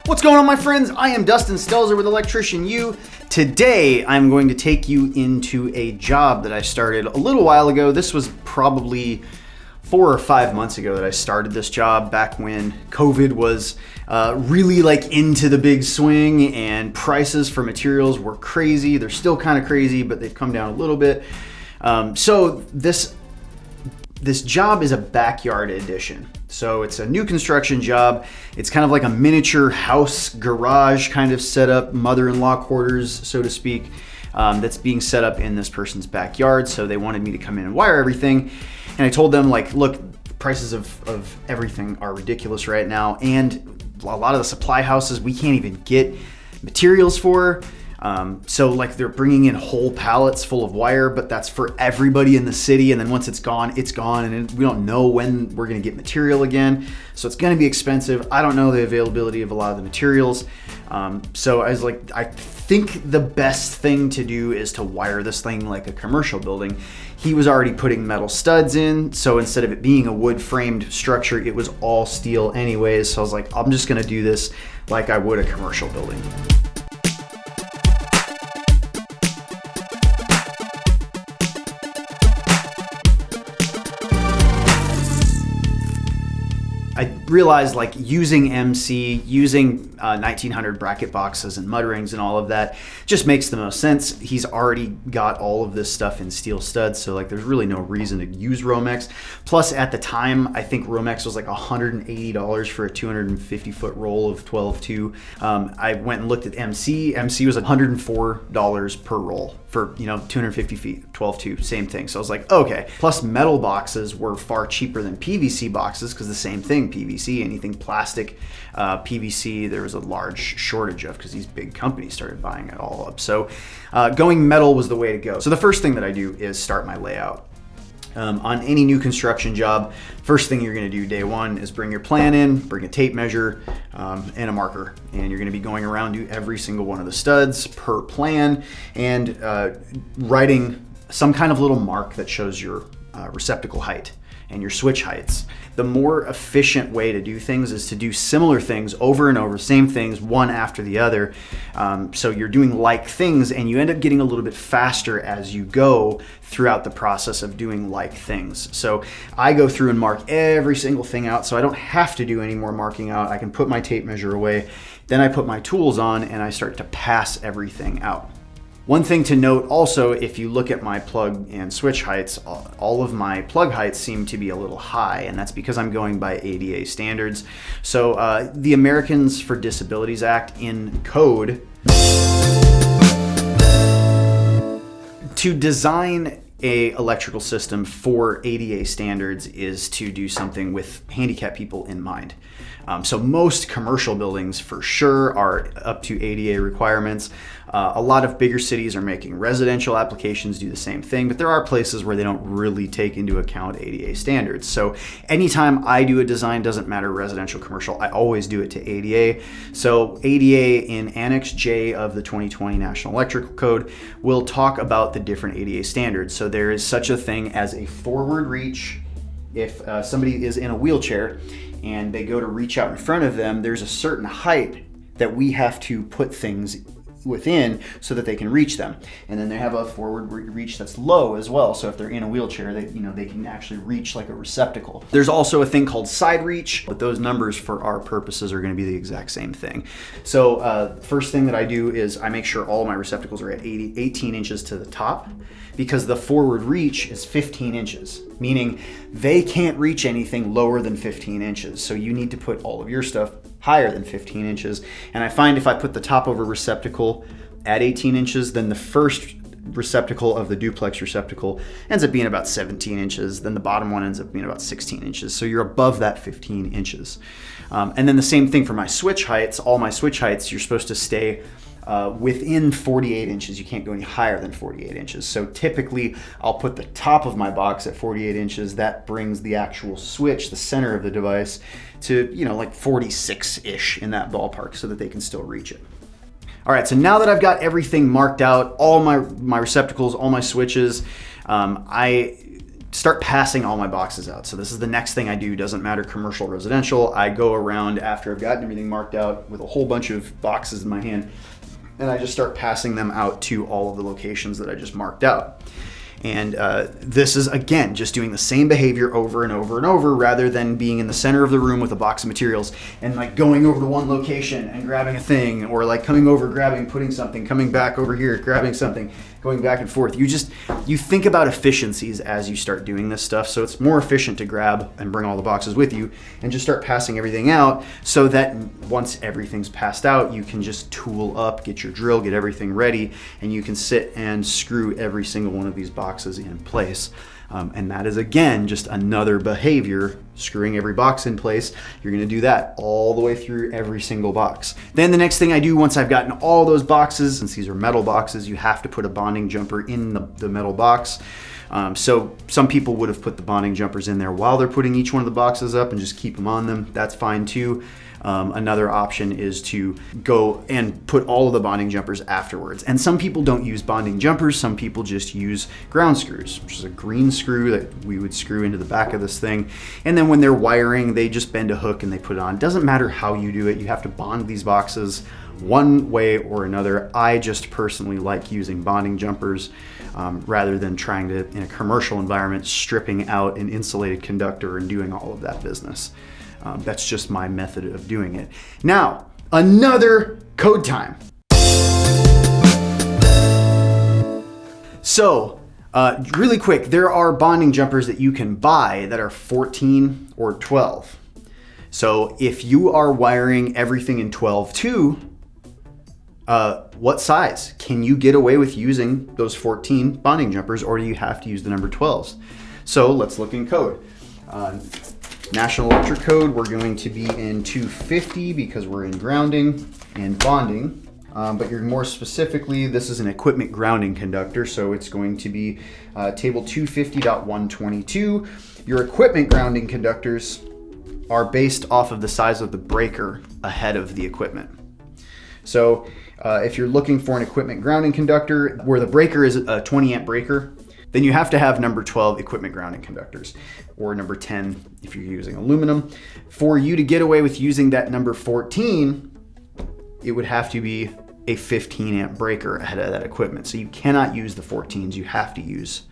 What's going on, my friends? I am Dustin Stelzer with Electrician U. Today, I'm going to take you into a job that I started a little while ago. This was probably 4 or 5 months ago that I started this job, back when COVID was really like into the big swing and prices for materials were crazy. They're still kind of crazy, but they've come down a little bit. So this job is a backyard addition. So it's a new construction job. It's kind of like a miniature house garage kind of setup, mother-in-law quarters, so to speak, that's being set up in this person's backyard. So they wanted me to come in and wire everything. And I told them, like, look, prices of everything are ridiculous right now. And a lot of the supply houses we can't even get materials for. So like they're bringing in whole pallets full of wire, but that's for everybody in the city. And then once it's gone, and we don't know when we're going to get material again. So it's going to be expensive. I don't know the availability of a lot of the materials. So I was like, I think the best thing to do is to wire this thing like a commercial building. He was already putting metal studs in. So instead of it being a wood framed structure, it was all steel anyways. So I was like, I'm just going to do this like I would a commercial building. I realized, like, using MC, using 1900 bracket boxes and mud rings and all of that just makes the most sense. He's already got all of this stuff in steel studs, so like there's really no reason to use Romex. Plus at the time, I think Romex was like $180 for a 250 foot roll of 12-2. I went and looked at MC. MC was $104 per roll for, 250 feet, 12-2, same thing. So I was like, okay. Plus metal boxes were far cheaper than PVC boxes because the same thing, PVC, anything plastic, PVC, there was a large shortage of because these big companies started buying it all up. So going metal was the way to go. So the first thing that I do is start my layout. On any new construction job, first thing you're going to do day one is bring your plan in, bring a tape measure and a marker, and you're going to be going around to every single one of the studs per plan and writing some kind of little mark that shows your receptacle height and your switch heights. The more efficient way to do things is to do similar things over and over, same things, one after the other. So you're doing like things and you end up getting a little bit faster as you go throughout the process of doing like things. So I go through and mark every single thing out so I don't have to do any more marking out. I can put my tape measure away. Then I put my tools on and I start to pass everything out. One thing to note also, if you look at my plug and switch heights, all of my plug heights seem to be a little high, and that's because I'm going by ADA standards. So the Americans for Disabilities Act in code, to design a electrical system for ADA standards is to do something with handicapped people in mind. So most commercial buildings for sure are up to ADA requirements. A lot of bigger cities are making residential applications do the same thing, but there are places where they don't really take into account ADA standards. So anytime I do a design, doesn't matter residential, commercial, I always do it to ADA. So ADA in Annex J of the 2020 National Electrical Code will talk about the different ADA standards. So there is such a thing as a forward reach. If somebody is in a wheelchair and they go to reach out in front of them, there's a certain height that we have to put things within so that they can reach them. And then they have a forward reach that's low as well. So if they're in a wheelchair, they can actually reach like a receptacle. There's also a thing called side reach, but those numbers for our purposes are going to be the exact same thing. So first thing that I do is I make sure all of my receptacles are at 18 inches to the top, because the forward reach is 15 inches, meaning they can't reach anything lower than 15 inches. So you need to put all of your stuff higher than 15 inches. And I find if I put the top of a receptacle at 18 inches, then the first receptacle of the duplex receptacle ends up being about 17 inches. Then the bottom one ends up being about 16 inches. So you're above that 15 inches. And then the same thing for my switch heights. All my switch heights, you're supposed to stay within 48 inches. You can't go any higher than 48 inches. So typically I'll put the top of my box at 48 inches. That brings the actual switch, the center of the device, to, like 46-ish in that ballpark so that they can still reach it. All right, so now that I've got everything marked out, all my receptacles, all my switches, I start passing all my boxes out. So this is the next thing I do. Doesn't matter commercial, residential. I go around after I've gotten everything marked out with a whole bunch of boxes in my hand, and I just start passing them out to all of the locations that I just marked out. And this is, again, just doing the same behavior over and over and over, rather than being in the center of the room with a box of materials and like going over to one location and grabbing a thing, or like coming over, putting something, coming back over here, grabbing something, going back and forth. You think about efficiencies as you start doing this stuff. So it's more efficient to grab and bring all the boxes with you and just start passing everything out, so that once everything's passed out, you can just tool up, get your drill, get everything ready, and you can sit and screw every single one of these boxes in place. And that is, again, just another behavior, screwing every box in place. You're going to do that all the way through every single box. Then the next thing I do, once I've gotten all those boxes, since these are metal boxes, you have to put a bonding jumper in the metal box. So some people would have put the bonding jumpers in there while they're putting each one of the boxes up and just keep them on them. That's fine too. Another option is to go and put all of the bonding jumpers afterwards. And some people don't use bonding jumpers. Some people just use ground screws, which is a green screw that we would screw into the back of this thing. And then when they're wiring, they just bend a hook and they put it on. Doesn't matter how you do it. You have to bond these boxes one way or another. I just personally like using bonding jumpers rather than trying to, in a commercial environment, stripping out an insulated conductor and doing all of that business. That's just my method of doing it. Now, another code time. So, really quick, there are bonding jumpers that you can buy that are 14 or 12. So if you are wiring everything in 12-2, what size? Can you get away with using those 14 bonding jumpers, or do you have to use the number 12s? So let's look in code. National Electric Code, we're going to be in 250 because we're in grounding and bonding. But you're more specifically, this is an equipment grounding conductor, so it's going to be table 250.122. Your equipment grounding conductors are based off of the size of the breaker ahead of the equipment. So if you're looking for an equipment grounding conductor where the breaker is a 20 amp breaker, then you have to have number 12 equipment grounding conductors, or number 10 if you're using aluminum. For you to get away with using that number 14, it would have to be a 15 amp breaker ahead of that equipment. So you cannot use the 14s, you have to use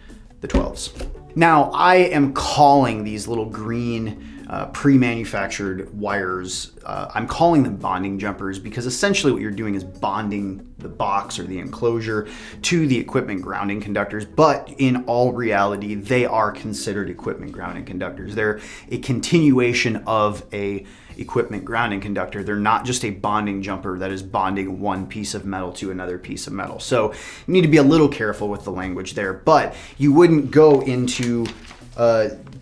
the 12s. Now, I am calling these little green pre-manufactured wires, I'm calling them bonding jumpers, because essentially what you're doing is bonding the box or the enclosure to the equipment grounding conductors, but in all reality, they are considered equipment grounding conductors. They're a continuation of a equipment grounding conductor. They're not just a bonding jumper that is bonding one piece of metal to another piece of metal. So you need to be a little careful with the language there, but you wouldn't go into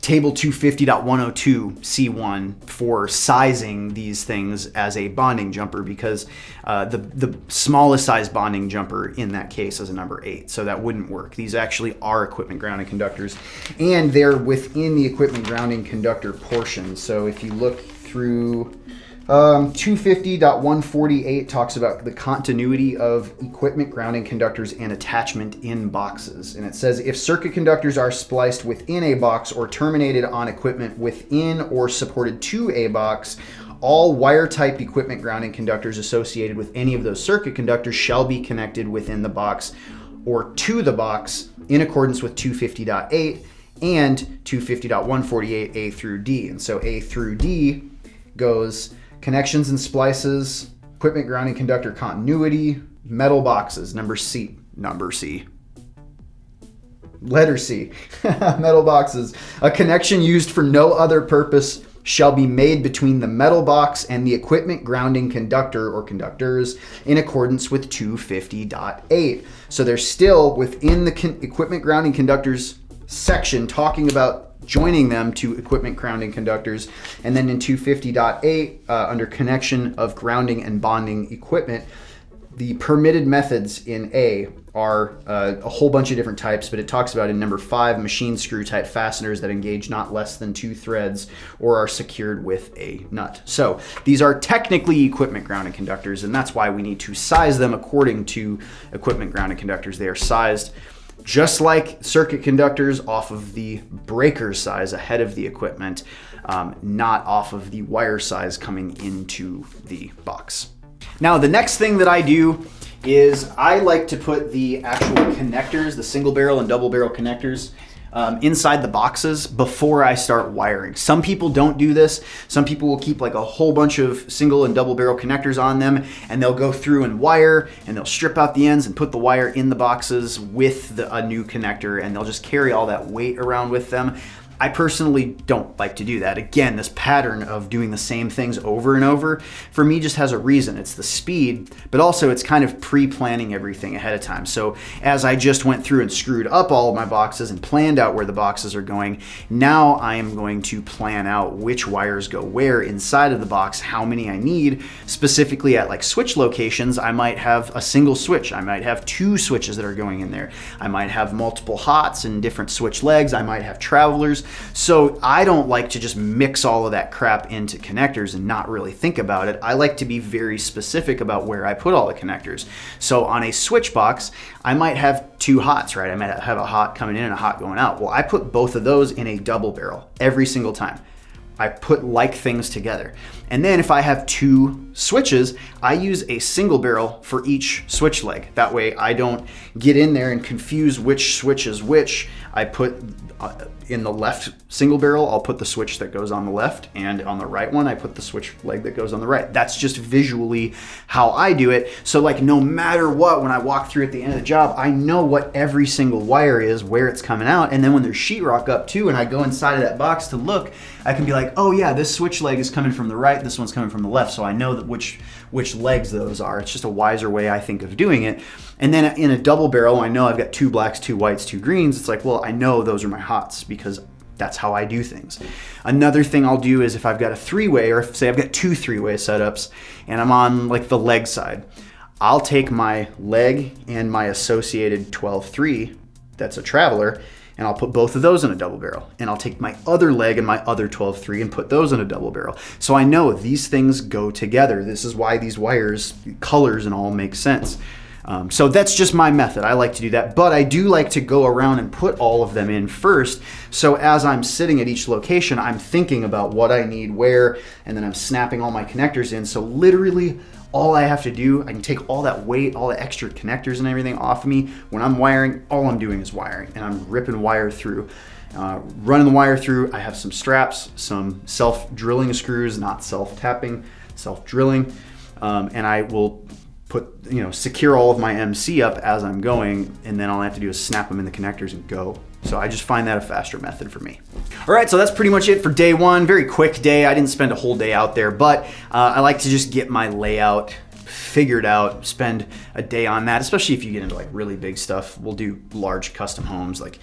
table 250.102 C1 for sizing these things as a bonding jumper, because the smallest size bonding jumper in that case is a number 8, so that wouldn't work. These actually are equipment grounding conductors, and they're within the equipment grounding conductor portion. So if you look through 250.148 talks about the continuity of equipment grounding conductors and attachment in boxes. And it says, if circuit conductors are spliced within a box or terminated on equipment within or supported to a box, all wire type equipment grounding conductors associated with any of those circuit conductors shall be connected within the box or to the box in accordance with 250.8 and 250.148 A through D. And so A through D goes connections and splices, equipment grounding conductor continuity, metal boxes, letter C, metal boxes. A connection used for no other purpose shall be made between the metal box and the equipment grounding conductor or conductors in accordance with 250.8. So they're still within the equipment grounding conductors section talking about joining them to equipment grounding conductors. And then in 250.8, under connection of grounding and bonding equipment, the permitted methods in A are a whole bunch of different types, but it talks about in number 5, machine screw type fasteners that engage not less than 2 threads or are secured with a nut. So these are technically equipment grounding conductors, and that's why we need to size them according to equipment grounding conductors. They are sized just like circuit conductors, off of the breaker size ahead of the equipment, not off of the wire size coming into the box. Now, the next thing that I do is I like to put the actual connectors, the single barrel and double barrel connectors, inside the boxes before I start wiring. Some people don't do this. Some people will keep like a whole bunch of single and double barrel connectors on them, and they'll go through and wire, and they'll strip out the ends and put the wire in the boxes with a new connector, and they'll just carry all that weight around with them. I personally don't like to do that. Again, this pattern of doing the same things over and over, for me, just has a reason. It's the speed, but also it's kind of pre-planning everything ahead of time. So as I just went through and screwed up all of my boxes and planned out where the boxes are going, now I am going to plan out which wires go where inside of the box, how many I need. Specifically at like switch locations, I might have a single switch. I might have 2 switches that are going in there. I might have multiple hots and different switch legs. I might have travelers. So I don't like to just mix all of that crap into connectors and not really think about it. I like to be very specific about where I put all the connectors. So on a switch box, I might have 2 hots, right? I might have a hot coming in and a hot going out. Well, I put both of those in a double barrel every single time. I put like things together. And then if I have 2 switches, I use a single barrel for each switch leg. That way I don't get in there and confuse which switch is which. I put in the left single barrel, I'll put the switch that goes on the left, and on the right one, I put the switch leg that goes on the right. That's just visually how I do it. So like no matter what, when I walk through at the end of the job, I know what every single wire is, where it's coming out. And then when there's sheetrock up too, and I go inside of that box to look, I can be like, oh yeah, this switch leg is coming from the right, this one's coming from the left. So I know that which legs those are. It's just a wiser way, I think, of doing it. And then in a double barrel, I know I've got 2 blacks, 2 whites, 2 greens. It's like, well, I know those are my hots because that's how I do things. Another thing I'll do is if I've got a 3-way, or say I've got 2 3-way setups and I'm on like the leg side, I'll take my leg and my associated 12-3, that's a traveler, and I'll put both of those in a double barrel. And I'll take my other leg and my other 12-3 and put those in a double barrel. So I know these things go together. This is why these wires, colors and all make sense. So that's just my method. I like to do that, but I do like to go around and put all of them in first. So as I'm sitting at each location, I'm thinking about what I need where, and then I'm snapping all my connectors in. So literally all I have to do, I can take all that weight, all the extra connectors and everything off of me. When I'm wiring, all I'm doing is wiring, and I'm ripping wire through. Running the wire through, I have some straps, some self-drilling screws, not self-tapping, self-drilling, and I will secure all of my MC up as I'm going, and then all I have to do is snap them in the connectors and go. So I just find that a faster method for me. All right, so that's pretty much it for day 1. Very quick day. I didn't spend a whole day out there, but I like to just get my layout figured out, spend a day on that, especially if you get into like really big stuff. We'll do large custom homes, like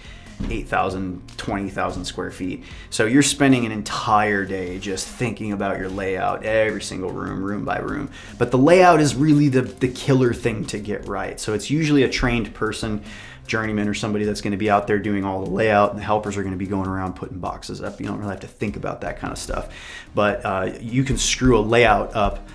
8,000, 20,000 square feet. So you're spending an entire day just thinking about your layout, every single room, room by room. But the layout is really the killer thing to get right. So it's usually a trained person, journeyman or somebody that's going to be out there doing all the layout, and the helpers are going to be going around putting boxes up. You don't really have to think about that kind of stuff. But you can screw a layout up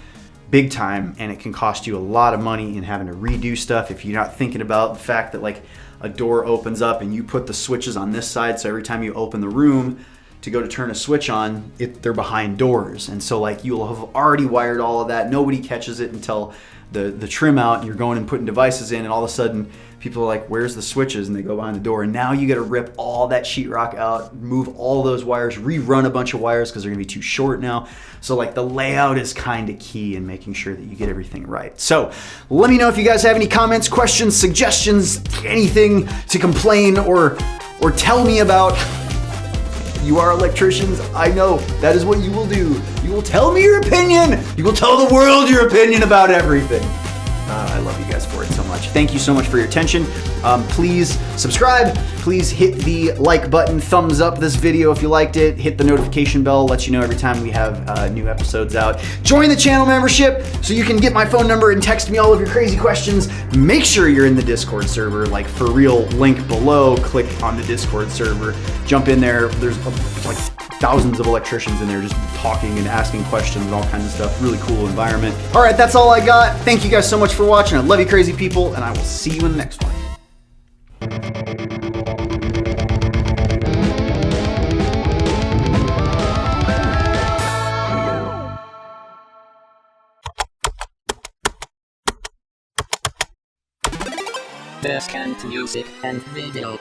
big time, and it can cost you a lot of money in having to redo stuff if you're not thinking about the fact that like a door opens up and you put the switches on this side, so every time you open the room to go to turn a switch on, they're behind doors, and so like you'll have already wired all of that. Nobody catches it until the trim out, and you're going and putting devices in, and all of a sudden people are like, where's the switches? And they go behind the door, and now you got to rip all that sheetrock out, move all those wires, rerun a bunch of wires because they're gonna be too short now. So like the layout is kind of key in making sure that you get everything right. So let me know if you guys have any comments, questions, suggestions, anything to complain or tell me about. You are electricians. I know that is what you will do. You will tell me your opinion. You will tell the world your opinion about everything. I love you guys for it so much. Thank you so much for your attention. Please subscribe. Please hit the like button, thumbs up this video if you liked it. Hit the notification bell, lets you know every time we have new episodes out. Join the channel membership so you can get my phone number and text me all of your crazy questions. Make sure you're in the Discord server, like for real, link below. Click on the Discord server. Jump in there. There's like thousands of electricians in there just talking and asking questions and all kinds of stuff. Really cool environment. All right, that's all I got. Thank you guys so much for watching. I love you crazy people, and I will see you in the next one. Desk and music and video.